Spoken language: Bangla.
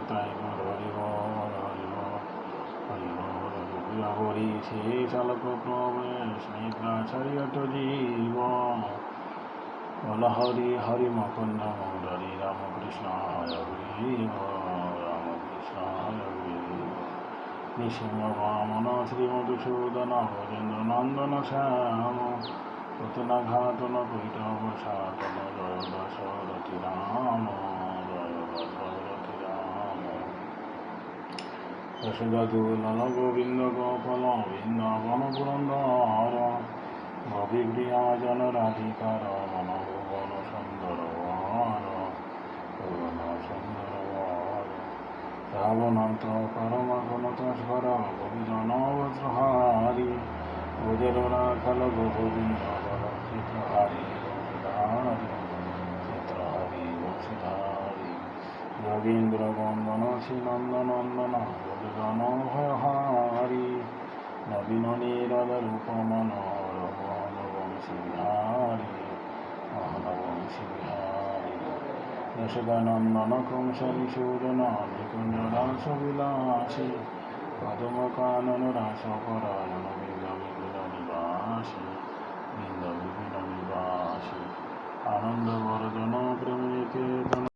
নিতাই গৌর হরি বল হরি বল হরি বল হরি শেষ আলোক প্রবেশ নিদ্রাচার্যত জীব বল হরি হরি মকন্দ মুরারি রামকৃষ্ণ হরি রামকৃষ্ণ হরি নৃসিংহ বামন শ্রী মধুসূদন ব্রজেন্দ্র নন্দন শ্যাম প্রতিনাঘাতন কৈটব সাতন জয় দশরথি রাম জয় দশরথি রাম যশোদাদুলন গোবিন্দ গোপাল বৃন্দাবন পুরন্দর গোপীপ্রিয়া জন রাধিকার মনোভুবন সুন্দর সুন্দর শ্রাবণান্ত পরমগণতস্কর গোবিজন বজ্রহারি ওদের রাখল গোবিন্দ চিত্রহারি চিত্রহারি বংশধারী যোগীন্দ্র বন্দন শ্রীনন্দনন্দন গোবিজন ভয়হারি নবীন নীরদ রূপ মনোহর মোহন বংশী বিহারী মোহন বংশী বিহারী যশোদানন্দন কংসী সূদন নিকুঞ্জ রাস বিলাসী পদম কানন রাস পরায়ণ